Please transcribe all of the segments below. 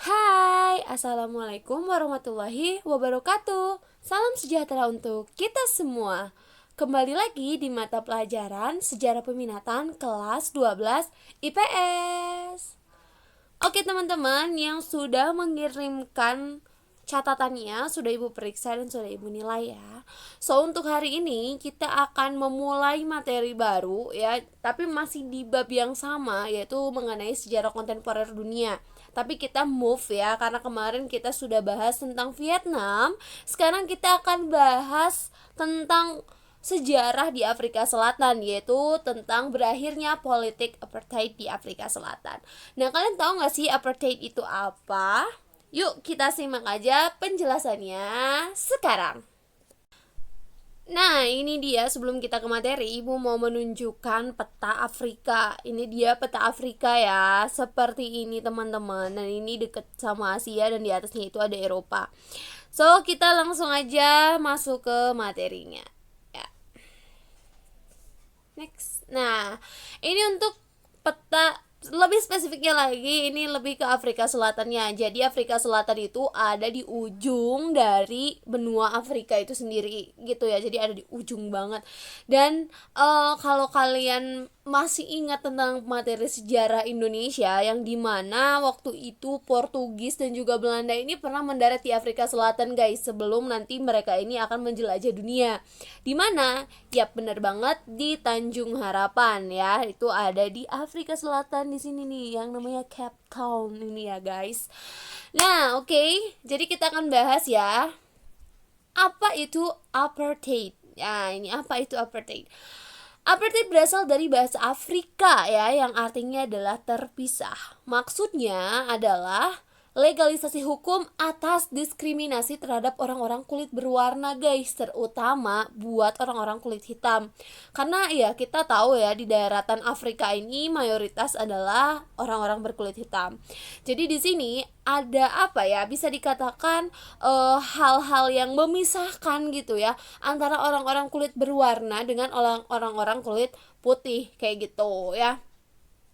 Hai, Assalamualaikum warahmatullahi wabarakatuh. Salam sejahtera untuk kita semua. Kembali lagi di mata pelajaran Sejarah Peminatan kelas 12 IPS. Oke teman-teman yang sudah mengirimkan catatannya sudah ibu periksa dan sudah ibu nilai ya. So untuk hari ini kita akan memulai materi baru ya, tapi masih di bab yang sama, yaitu mengenai sejarah kontemporer dunia. Tapi kita move ya, karena kemarin kita sudah bahas tentang Vietnam. Sekarang kita akan bahas tentang sejarah di Afrika Selatan, yaitu tentang berakhirnya politik apartheid di Afrika Selatan. Nah, kalian tahu gak sih apartheid itu apa? Yuk kita simak aja penjelasannya sekarang. Nah, ini dia, sebelum kita ke materi, Ibu mau menunjukkan peta Afrika. Ini dia peta Afrika ya, seperti ini teman-teman. Dan ini deket sama Asia dan di atasnya itu ada Eropa. So, kita langsung aja masuk ke materinya. Ya. Next. Nah, ini untuk peta lebih spesifiknya lagi, ini lebih ke Afrika Selatannya. Jadi Afrika Selatan itu ada di ujung dari benua Afrika itu sendiri gitu ya. Jadi ada di ujung banget. Dan kalau kalian masih ingat tentang materi sejarah Indonesia, yang dimana waktu itu Portugis dan juga Belanda ini pernah mendarat di Afrika Selatan guys, sebelum nanti mereka ini akan menjelajah dunia. Dimana? Yap, bener banget, di Tanjung Harapan ya. Itu ada di Afrika Selatan, di sini nih yang namanya Cape Town ini ya guys. Nah, oke. Jadi kita akan bahas ya, apa itu apartheid. Ya, ini apa itu apartheid? Apartheid berasal dari bahasa Afrika ya, yang artinya adalah terpisah. Maksudnya adalah legalisasi hukum atas diskriminasi terhadap orang-orang kulit berwarna guys, terutama buat orang-orang kulit hitam. Karena ya kita tahu ya, di daratan Afrika ini mayoritas adalah orang-orang berkulit hitam. Jadi di sini ada apa ya, bisa dikatakan hal-hal yang memisahkan gitu ya, antara orang-orang kulit berwarna dengan orang-orang kulit putih kayak gitu ya.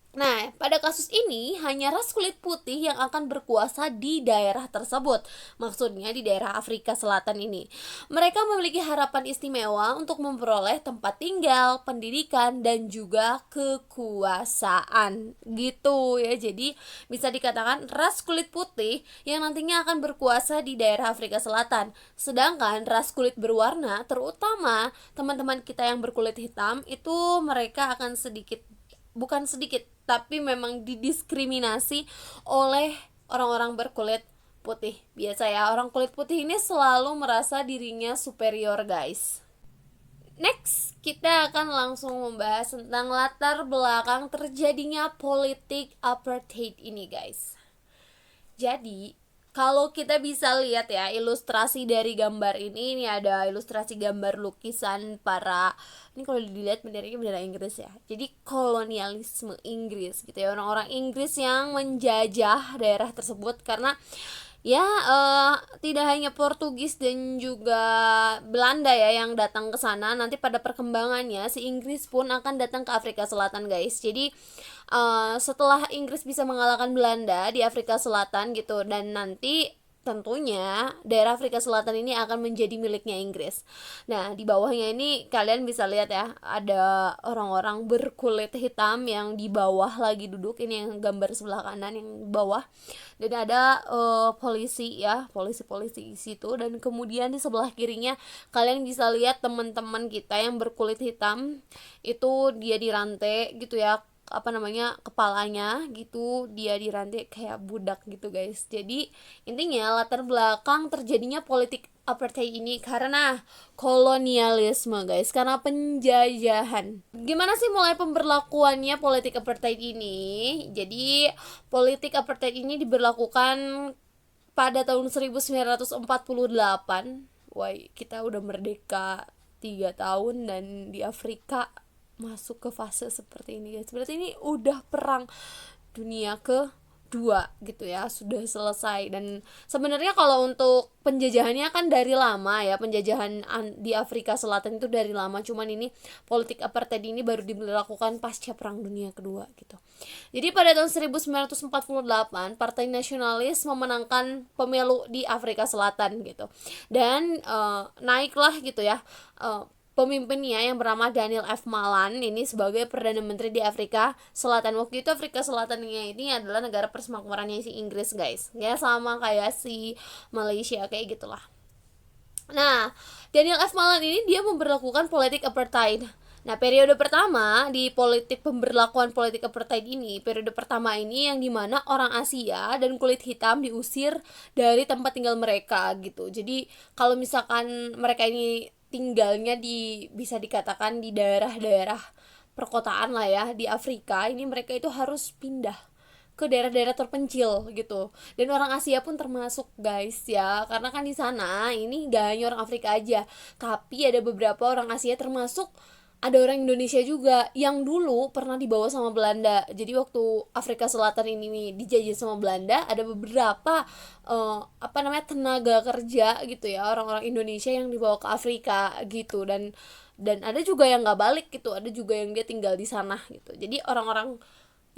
Nah, pada kasus ini hanya ras kulit putih yang akan berkuasa di daerah tersebut. Maksudnya di daerah Afrika Selatan ini. Mereka memiliki harapan istimewa untuk memperoleh tempat tinggal, pendidikan, dan juga kekuasaan. Gitu ya. Jadi bisa dikatakan ras kulit putih yang nantinya akan berkuasa di daerah Afrika Selatan. Sedangkan ras kulit berwarna, terutama teman-teman kita yang berkulit hitam, itu mereka akan bukan sedikit, tapi memang didiskriminasi oleh orang-orang berkulit putih. Biasa ya, orang kulit putih ini selalu merasa dirinya superior guys. Next, kita akan langsung membahas tentang latar belakang terjadinya politik apartheid ini guys. Jadi kalau kita bisa lihat ya, ilustrasi dari gambar ini ada ilustrasi gambar lukisan para, ini kalau dilihat bendera Inggris ya. Jadi kolonialisme Inggris gitu ya, orang-orang Inggris yang menjajah daerah tersebut. Karena ya tidak hanya Portugis dan juga Belanda ya yang datang ke sana, nanti pada perkembangannya si Inggris pun akan datang ke Afrika Selatan guys. Jadi setelah Inggris bisa mengalahkan Belanda di Afrika Selatan gitu, dan nanti tentunya daerah Afrika Selatan ini akan menjadi miliknya Inggris. Nah, di bawahnya ini kalian bisa lihat ya, ada orang-orang berkulit hitam yang di bawah lagi duduk. Ini yang gambar sebelah kanan yang bawah. Dan ada polisi ya, polisi-polisi di situ. Dan kemudian di sebelah kirinya kalian bisa lihat teman-teman kita yang berkulit hitam. Itu dia dirantai gitu ya, kepalanya gitu, dia dirantai kayak budak gitu guys. Jadi intinya latar belakang terjadinya politik apartheid ini karena kolonialisme guys, karena penjajahan. Gimana sih mulai pemberlakuannya politik apartheid ini? Jadi politik apartheid ini diberlakukan pada tahun 1948. Wah, kita udah merdeka 3 tahun dan di Afrika masuk ke fase seperti ini guys. Berarti ini udah perang dunia ke dua gitu ya, sudah selesai. Dan sebenarnya kalau untuk penjajahannya kan dari lama ya, penjajahan di Afrika Selatan itu dari lama, cuman ini politik apartheid ini baru dilakukan pasca Perang Dunia Kedua gitu. Jadi pada tahun 1948 Partai Nasionalis memenangkan pemilu di Afrika Selatan gitu, dan naiklah gitu ya pemimpinnya yang bernama Daniel F. Malan ini sebagai Perdana Menteri di Afrika Selatan. Waktu itu Afrika Selatannya ini adalah negara persemakmurannya si Inggris, guys. Ya sama kayak si Malaysia kayak gitulah. Nah, Daniel F. Malan ini dia memberlakukan politik apartheid. Nah, periode pertama di pemberlakuan politik apartheid ini, periode pertama ini yang dimana orang Asia dan kulit hitam diusir dari tempat tinggal mereka gitu. Jadi kalau misalkan mereka ini tinggalnya bisa dikatakan di daerah-daerah perkotaan lah ya di Afrika, ini mereka itu harus pindah ke daerah-daerah terpencil gitu. Dan orang Asia pun termasuk, guys ya, karena kan di sana ini gak hanya orang Afrika aja, tapi ada beberapa orang Asia, termasuk ada orang Indonesia juga yang dulu pernah dibawa sama Belanda. Jadi waktu Afrika Selatan ini dijajah sama Belanda, ada beberapa tenaga kerja gitu ya, orang-orang Indonesia yang dibawa ke Afrika gitu. Dan ada juga yang nggak balik gitu, ada juga yang dia tinggal di sana gitu. Jadi orang-orang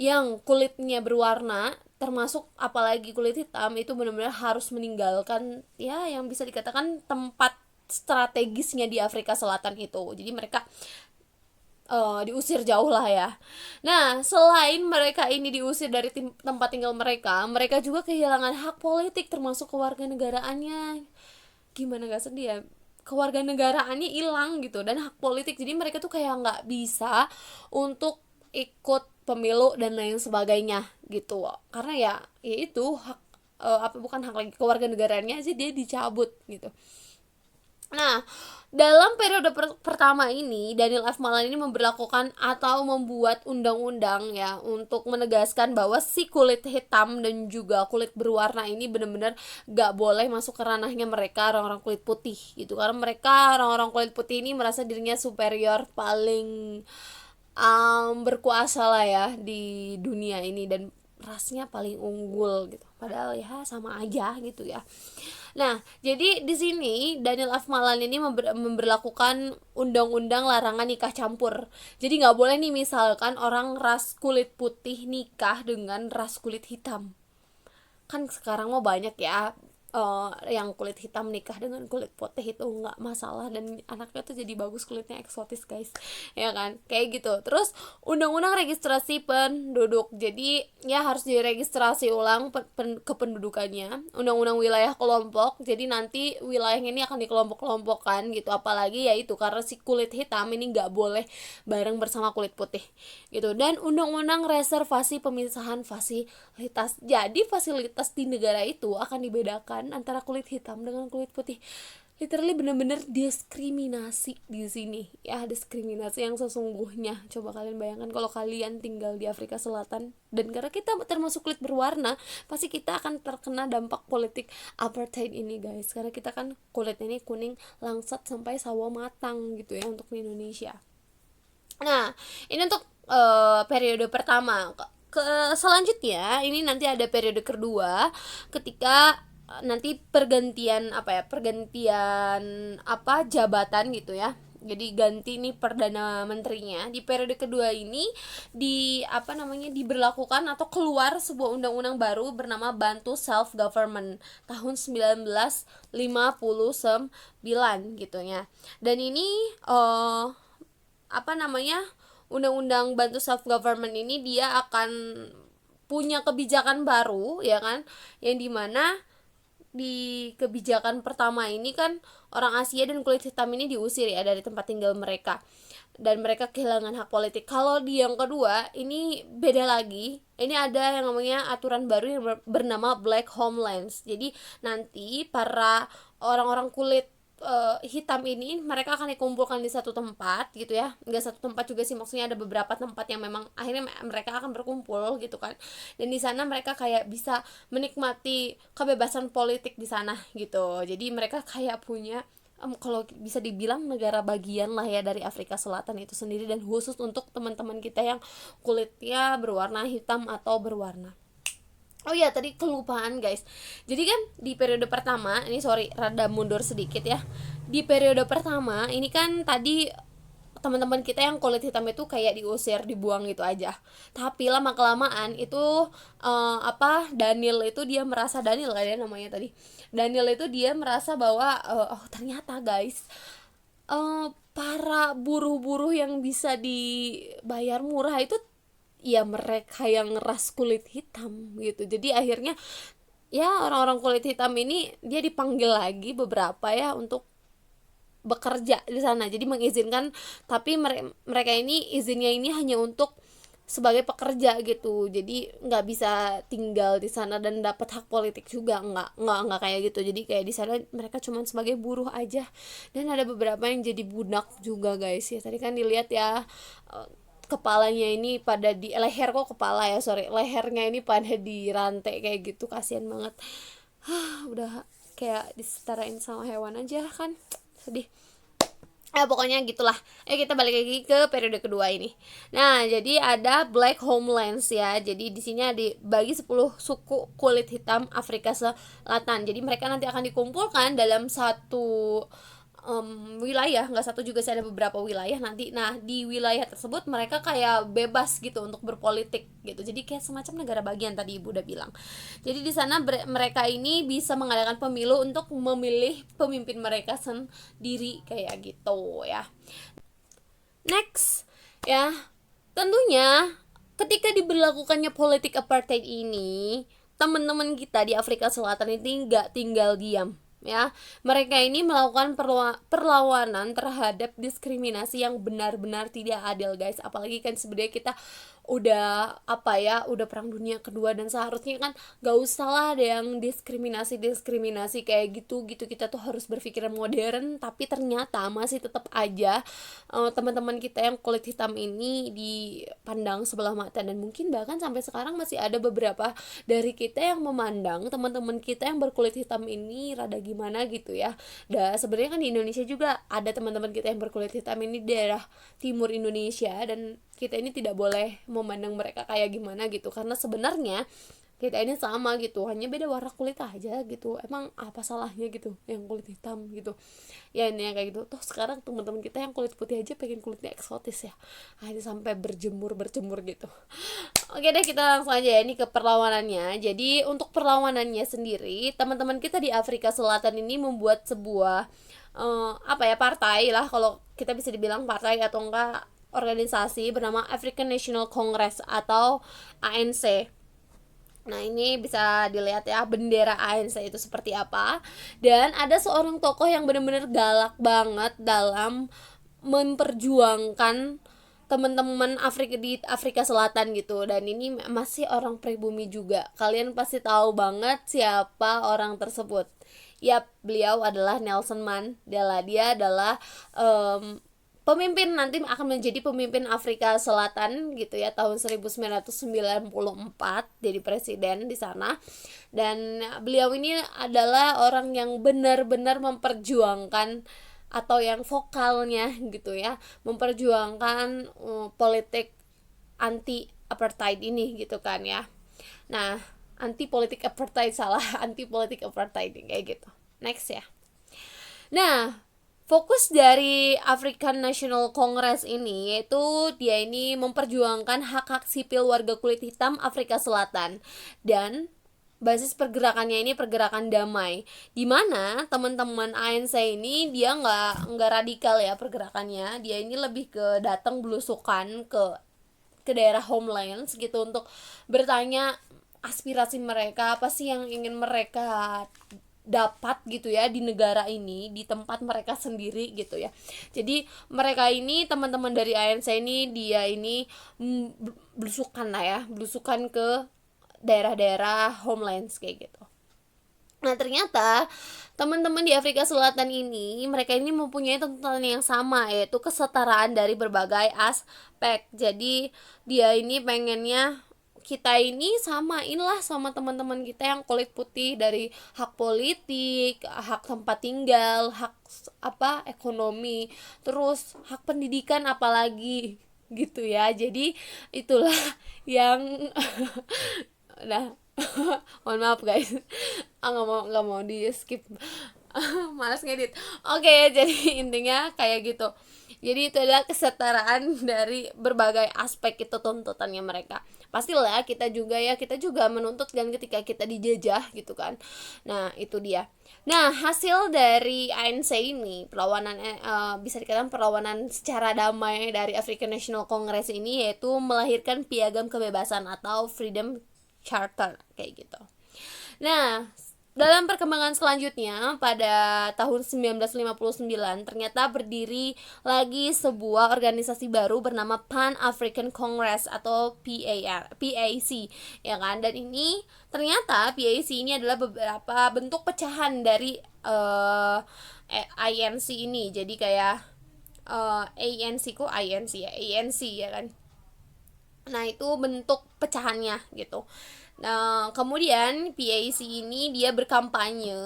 yang kulitnya berwarna, termasuk apalagi kulit hitam, itu benar-benar harus meninggalkan ya yang bisa dikatakan tempat strategisnya di Afrika Selatan itu. Jadi mereka diusir jauh lah ya. Nah, selain mereka ini diusir dari tempat tinggal mereka, mereka juga kehilangan hak politik termasuk kewarganegaraannya. Gimana gak sedih ya? Kewarganegaraannya hilang gitu, dan hak politik. Jadi mereka tuh kayak nggak bisa untuk ikut pemilu dan lain sebagainya gitu. Karena ya itu hak bukan hak lagi, kewarganegaraannya sih dia dicabut gitu. Nah, dalam periode pertama ini, Daniel F. Malan ini memberlakukan atau membuat undang-undang ya untuk menegaskan bahwa si kulit hitam dan juga kulit berwarna ini benar-benar gak boleh masuk ke ranahnya mereka, orang-orang kulit putih gitu. Karena mereka, orang-orang kulit putih ini merasa dirinya superior, paling berkuasa lah ya di dunia ini, dan rasnya paling unggul gitu. Padahal ya sama aja gitu ya. Nah, jadi di sini Daniel F. Malan ini memberlakukan undang-undang larangan nikah campur. Jadi nggak boleh nih misalkan orang ras kulit putih nikah dengan ras kulit hitam. Kan sekarang mau banyak ya yang kulit hitam nikah dengan kulit putih, itu nggak masalah, dan anaknya tuh jadi bagus, kulitnya eksotis, guys, ya kan, kayak gitu. Terus undang-undang registrasi penduduk, jadi ya harus diregistrasi ulang kependudukannya. Undang-undang wilayah kelompok, jadi nanti wilayahnya ini akan dikelompok-kelompokkan gitu, apalagi ya itu karena si kulit hitam ini nggak boleh bareng bersama kulit putih gitu. Dan undang-undang reservasi pemisahan fasilitas, jadi fasilitas di negara itu akan dibedakan antara kulit hitam dengan kulit putih. Literally bener-bener diskriminasi di sini ya, diskriminasi yang sesungguhnya. Coba kalian bayangkan kalau kalian tinggal di Afrika Selatan, dan karena kita termasuk kulit berwarna, pasti kita akan terkena dampak politik apartheid ini, guys, karena kita kan kulitnya ini kuning langsat sampai sawo matang gitu ya untuk di Indonesia. Nah, ini untuk periode pertama. Selanjutnya ini nanti ada periode kedua, ketika nanti pergantian jabatan gitu ya. Jadi ganti nih perdana menterinya. Di periode kedua ini diberlakukan atau keluar sebuah undang-undang baru bernama Bantu Self Government tahun 1959 gitu ya. Dan ini undang-undang Bantu Self Government ini dia akan punya kebijakan baru ya kan, yang dimana di kebijakan pertama ini kan orang Asia dan kulit hitam ini diusir ya dari tempat tinggal mereka, dan mereka kehilangan hak politik. Kalau di yang kedua ini beda lagi, ini ada yang namanya aturan baru yang bernama Black Homelands. Jadi nanti para orang-orang kulit hitam ini mereka akan dikumpulkan di satu tempat gitu ya, nggak satu tempat juga sih, maksudnya ada beberapa tempat yang memang akhirnya mereka akan berkumpul gitu kan, dan di sana mereka kayak bisa menikmati kebebasan politik di sana gitu. Jadi mereka kayak punya kalau bisa dibilang negara bagian lah ya dari Afrika Selatan itu sendiri, dan khusus untuk teman-teman kita yang kulitnya berwarna hitam atau berwarna. Oh iya, tadi kelupaan guys. Jadi kan di periode pertama, ini sorry rada mundur sedikit ya. Di periode pertama ini kan tadi teman-teman kita yang kulit hitam itu kayak diusir, dibuang gitu aja. Tapi lama kelamaan itu Daniel itu dia merasa, Daniel kan ya namanya tadi. Daniel itu dia merasa bahwa oh ternyata guys, para buruh-buruh yang bisa dibayar murah itu ya mereka yang ras kulit hitam gitu. Jadi akhirnya ya orang-orang kulit hitam ini dia dipanggil lagi beberapa ya untuk bekerja di sana. Jadi mengizinkan, tapi mereka ini izinnya ini hanya untuk sebagai pekerja gitu. Jadi nggak bisa tinggal di sana dan dapat hak politik juga, nggak kayak gitu. Jadi kayak di sana mereka cuma sebagai buruh aja. Dan ada beberapa yang jadi budak juga guys ya. Tadi kan dilihat ya, kepalanya ini pada di leher, kok kepala ya, sorry, lehernya ini pada dirantai kayak gitu, kasihan banget. Udah kayak disetarain sama hewan aja kan, sedih. Pokoknya gitulah. Kita balik lagi ke periode kedua ini. Nah, jadi ada Black Homelands ya. Jadi di sini dibagi 10 suku kulit hitam Afrika Selatan. Jadi mereka nanti akan dikumpulkan dalam satu wilayah, nggak satu juga sih, ada beberapa wilayah nanti. Nah, di wilayah tersebut mereka kayak bebas gitu untuk berpolitik gitu. Jadi kayak semacam negara bagian, tadi ibu udah bilang. Jadi di sana mereka ini bisa mengadakan pemilu untuk memilih pemimpin mereka sendiri kayak gitu ya. Next ya, tentunya ketika diberlakukannya politik apartheid ini, teman-teman kita di Afrika Selatan ini nggak tinggal diam ya. Mereka ini melakukan perlawanan terhadap diskriminasi yang benar-benar tidak adil guys. Apalagi kan sebenarnya kita udah udah perang dunia kedua, dan seharusnya kan gak usah lah ada yang diskriminasi kayak gitu. Kita tuh harus berpikir modern, tapi ternyata masih tetap aja teman-teman kita yang kulit hitam ini dipandang sebelah mata. Dan mungkin bahkan sampai sekarang masih ada beberapa dari kita yang memandang teman-teman kita yang berkulit hitam ini rada gimana gitu ya. Sebenarnya kan di Indonesia juga ada teman-teman kita yang berkulit hitam ini di daerah timur Indonesia, dan kita ini tidak boleh memandang mereka kayak gimana gitu, karena sebenarnya kita ini sama gitu, hanya beda warna kulit aja gitu. Emang apa salahnya gitu yang kulit hitam gitu ya, ini yang kayak gitu. Tuh sekarang teman-teman kita yang kulit putih aja pengen kulitnya eksotis ya, ini sampai berjemur gitu. Oke deh, kita langsung aja ya ini ke perlawanannya. Jadi untuk perlawanannya sendiri, teman-teman kita di Afrika Selatan ini membuat sebuah partai lah, kalau kita bisa dibilang partai atau enggak organisasi bernama African National Congress atau ANC. Nah, ini bisa dilihat ya bendera ANC itu seperti apa. Dan ada seorang tokoh yang benar-benar galak banget dalam memperjuangkan teman-teman Afrika Selatan gitu. Dan ini masih orang pribumi juga. Kalian pasti tahu banget siapa orang tersebut. Yap, beliau adalah Nelson Mandela. Dia adalah pemimpin, nanti akan menjadi pemimpin Afrika Selatan gitu ya, tahun 1994 jadi presiden di sana. Dan beliau ini adalah orang yang benar-benar memperjuangkan, atau yang vokalnya gitu ya, memperjuangkan politik anti apartheid ini gitu kan ya. Nah, anti politik apartheid kayak gitu. Next ya. Nah, fokus dari African National Congress ini yaitu dia ini memperjuangkan hak-hak sipil warga kulit hitam Afrika Selatan, dan basis pergerakannya ini pergerakan damai, dimana teman-teman ANC ini dia nggak radikal ya pergerakannya. Dia ini lebih ke datang belusukan ke daerah homelands gitu untuk bertanya aspirasi mereka, apa sih yang ingin mereka dapat gitu ya di negara ini, di tempat mereka sendiri gitu ya. Jadi mereka ini, teman-teman dari ANC ini, dia ini belusukan ke daerah-daerah homelands kayak gitu. Nah, ternyata teman-teman di Afrika Selatan ini, mereka ini mempunyai tuntutan yang sama, yaitu kesetaraan dari berbagai aspek. Jadi dia ini pengennya kita ini samain lah sama teman-teman kita yang kulit putih, dari hak politik, hak tempat tinggal, hak ekonomi, terus hak pendidikan apalagi gitu ya. Jadi itulah yang nah, Mohon maaf guys. Nggak mau di skip. Malas ngedit. Oke, jadi intinya kayak gitu. Jadi itu adalah kesetaraan dari berbagai aspek, itu tuntutannya mereka. Pastilah kita juga menuntut kan ketika kita dijajah gitu kan. Nah, itu dia. Nah, hasil dari ANC ini, perlawanan bisa dikatakan perlawanan secara damai dari African National Congress ini, yaitu melahirkan piagam kebebasan atau Freedom Charter kayak gitu. Nah, dalam perkembangan selanjutnya pada tahun 1959 ternyata berdiri lagi sebuah organisasi baru bernama Pan African Congress atau PAC, ya kan. Dan ini ternyata PAC ini adalah beberapa bentuk pecahan dari INC ini. Jadi kayak ANC kok INC ya, ANC ya kan. Nah, itu bentuk pecahannya gitu. Nah, kemudian PAC ini dia berkampanye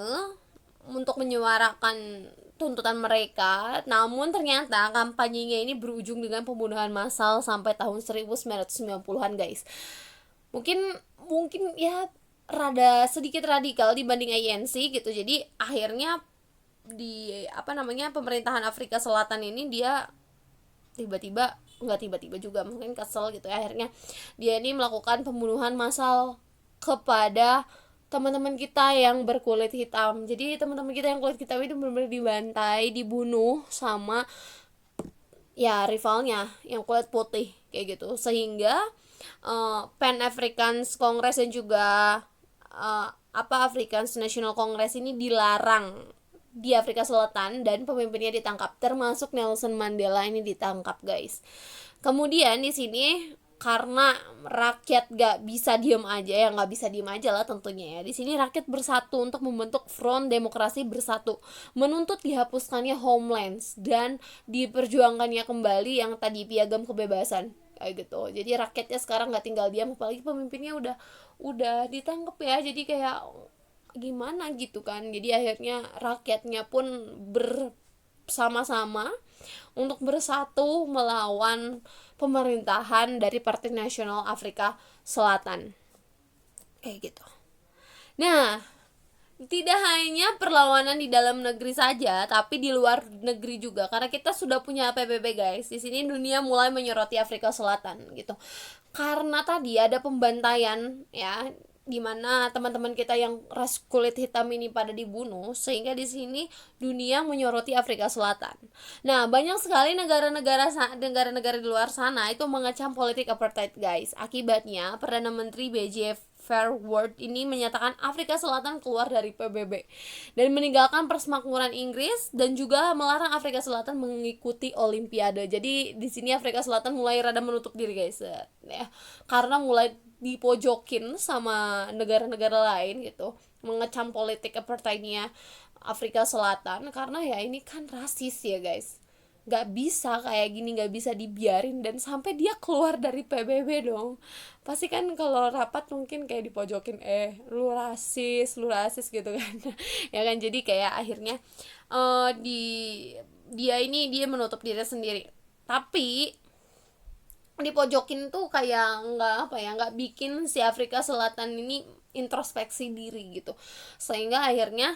untuk menyuarakan tuntutan mereka. Namun ternyata kampanyenya ini berujung dengan pembunuhan massal sampai tahun 1990-an, guys. Mungkin ya rada sedikit radikal dibanding ANC gitu. Jadi akhirnya di pemerintahan Afrika Selatan ini dia tiba-tiba, nggak tiba-tiba juga, mungkin kesel gitu ya, akhirnya dia ini melakukan pembunuhan massal kepada teman-teman kita yang berkulit hitam. Jadi teman-teman kita yang kulit hitam itu benar-benar dibantai, dibunuh sama ya rivalnya yang kulit putih kayak gitu. Sehingga Pan African Congress dan juga African National Congress ini dilarang di Afrika Selatan dan pemimpinnya ditangkap, termasuk Nelson Mandela ini ditangkap, guys. Kemudian di sini karena rakyat gak bisa diem aja, nggak bisa diem aja lah tentunya ya. Di sini rakyat bersatu untuk membentuk Front Demokrasi Bersatu, menuntut dihapuskannya Homelands dan diperjuangkannya kembali yang tadi piagam kebebasan kayak gitu. Jadi rakyatnya sekarang nggak tinggal diam, apalagi pemimpinnya udah ditangkap ya. Jadi kayak gimana gitu kan. Jadi akhirnya rakyatnya pun bersama-sama untuk bersatu melawan pemerintahan dari Partai Nasional Afrika Selatan kayak gitu. Nah, tidak hanya perlawanan di dalam negeri saja, tapi di luar negeri juga. Karena kita sudah punya PBB, guys. Di sini dunia mulai menyoroti Afrika Selatan gitu. Karena tadi ada pembantaian ya, dimana teman-teman kita yang ras kulit hitam ini pada dibunuh, sehingga di sini dunia menyoroti Afrika Selatan. Nah, banyak sekali negara-negara di luar sana itu mengecam politik apartheid, guys. Akibatnya Perdana Menteri B.J. Verwoerd ini menyatakan Afrika Selatan keluar dari PBB dan meninggalkan persemakmuran Inggris, dan juga melarang Afrika Selatan mengikuti Olimpiade. Jadi di sini Afrika Selatan mulai rada menutup diri, guys, ya, karena mulai dipojokin sama negara-negara lain gitu, mengecam politik apartheidnya Afrika Selatan, karena ya ini kan rasis ya, guys. Gak bisa kayak gini, gak bisa dibiarin, dan sampai dia keluar dari PBB dong. Pasti kan kalau rapat mungkin kayak dipojokin, lu rasis gitu kan. Ya kan, jadi kayak akhirnya dia menutup diri sendiri. Tapi dipojokin tuh kayak nggak bikin si Afrika Selatan ini introspeksi diri gitu, sehingga akhirnya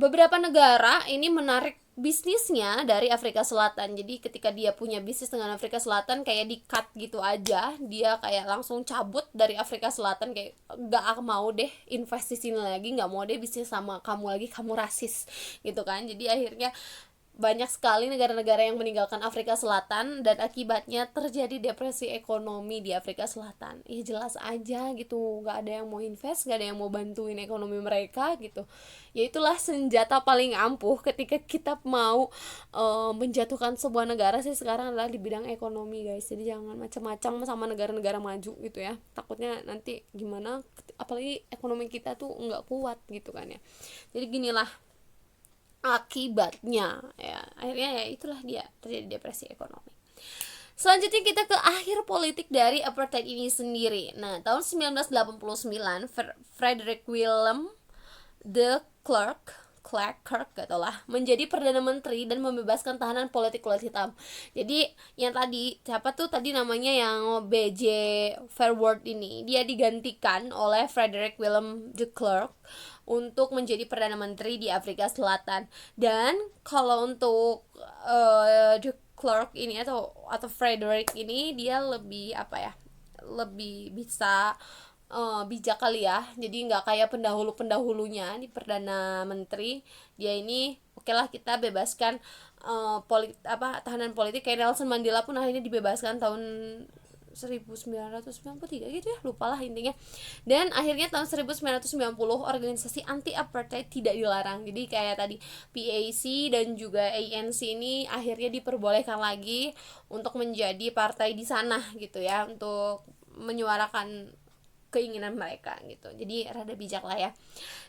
beberapa negara ini menarik bisnisnya dari Afrika Selatan. Jadi ketika dia punya bisnis dengan Afrika Selatan, kayak di-cut gitu aja, dia kayak langsung cabut dari Afrika Selatan, kayak gak mau deh invest di sini lagi, gak mau deh bisnis sama kamu lagi, kamu rasis gitu kan. Jadi akhirnya banyak sekali negara-negara yang meninggalkan Afrika Selatan, dan akibatnya terjadi depresi ekonomi di Afrika Selatan. Ya jelas aja gitu, gak ada yang mau invest, gak ada yang mau bantuin ekonomi mereka gitu. Ya itulah senjata paling ampuh ketika kita mau menjatuhkan sebuah negara sih sekarang, adalah di bidang ekonomi, guys. Jadi jangan macam-macam sama negara-negara maju gitu ya, takutnya nanti gimana, apalagi ekonomi kita tuh nggak kuat gitu kan ya. Jadi ginilah akibatnya ya, akhirnya ya itulah dia terjadi depresi ekonomi. Selanjutnya kita ke akhir politik dari apartheid ini sendiri. Nah, tahun 1989 Frederick Willem de Klerk Klerk, gitu lah, menjadi perdana menteri dan membebaskan tahanan politik kulit hitam. Jadi yang tadi siapa tuh tadi namanya yang B.J. Verwoerd ini, dia digantikan oleh Frederick Willem de Klerk untuk menjadi perdana menteri di Afrika Selatan. Dan kalau untuk de Klerk ini atau Frederick ini, dia lebih apa ya, lebih bisa bijak kali ya. Jadi nggak kayak pendahulunya di perdana menteri. Dia ini oke lah, kita bebaskan tahanan politik. Kayak Nelson Mandela pun akhirnya dibebaskan tahun 1993 gitu ya, lupalah intinya. Dan akhirnya tahun 1990 organisasi anti apartheid tidak dilarang. Jadi kayak tadi PAC dan juga ANC ini akhirnya diperbolehkan lagi untuk menjadi partai di sana gitu ya, untuk menyuarakan keinginan mereka gitu. Jadi rada bijak lah ya.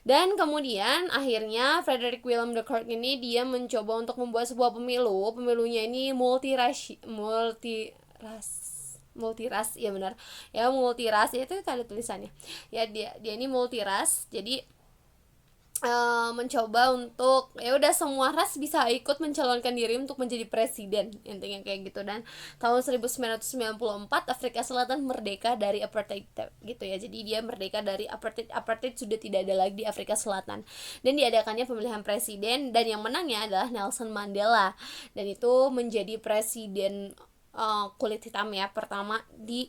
Dan kemudian akhirnya Frederick Willem de Klerk ini dia mencoba untuk membuat sebuah pemilunya ini multiras, ya benar ya, multiras ya, itu tadi tulisannya ya, dia ini multiras. Jadi mencoba untuk ya udah semua ras bisa ikut mencalonkan diri untuk menjadi presiden, intinya kayak gitu. Dan tahun 1994 Afrika Selatan merdeka dari apartheid gitu ya. Jadi dia merdeka dari apartheid sudah tidak ada lagi di Afrika Selatan, dan diadakannya pemilihan presiden, dan yang menangnya adalah Nelson Mandela, dan itu menjadi presiden kulit hitam ya pertama di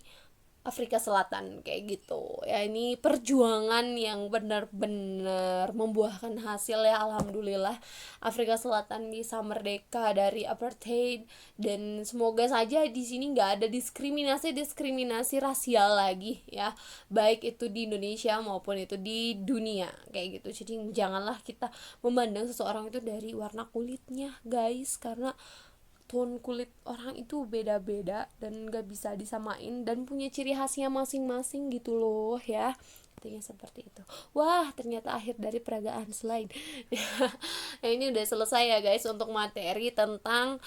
Afrika Selatan kayak gitu ya. Ini perjuangan yang benar-benar membuahkan hasil ya, alhamdulillah. Afrika Selatan bisa merdeka dari apartheid, dan semoga saja di sini nggak ada diskriminasi rasial lagi ya, baik itu di Indonesia maupun itu di dunia kayak gitu. Jadi janganlah kita memandang seseorang itu dari warna kulitnya guys, karena tone kulit orang itu beda-beda dan gak bisa disamain dan punya ciri khasnya masing-masing gitu loh ya, intinya seperti itu. Wah, ternyata akhir dari peragaan slide. Nah, ini udah selesai ya guys untuk materi tentang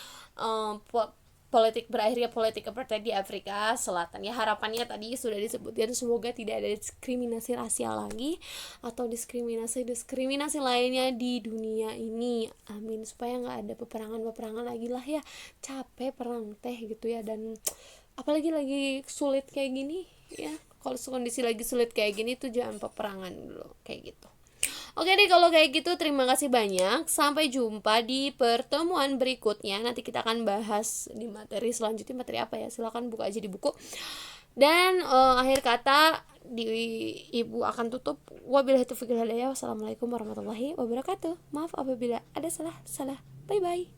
berakhirnya politik apartheid di Afrika Selatan ya. Harapannya tadi sudah disebutkan, semoga tidak ada diskriminasi rasial lagi atau diskriminasi lainnya di dunia ini, amin. Supaya nggak ada peperangan lagi lah ya, capek perang teh gitu ya. Dan apalagi lagi sulit kayak gini ya, kalau kondisi lagi sulit kayak gini tuh jangan peperangan dulu kayak gitu. Oke deh kalau kayak gitu, terima kasih banyak. Sampai jumpa di pertemuan berikutnya. Nanti kita akan bahas di materi selanjutnya, materi apa ya, silakan buka aja di buku. Dan akhir kata ibu akan tutup. Wabillahi taufiq wal hidayah. Wassalamualaikum warahmatullahi wabarakatuh. Maaf apabila ada salah. Bye bye.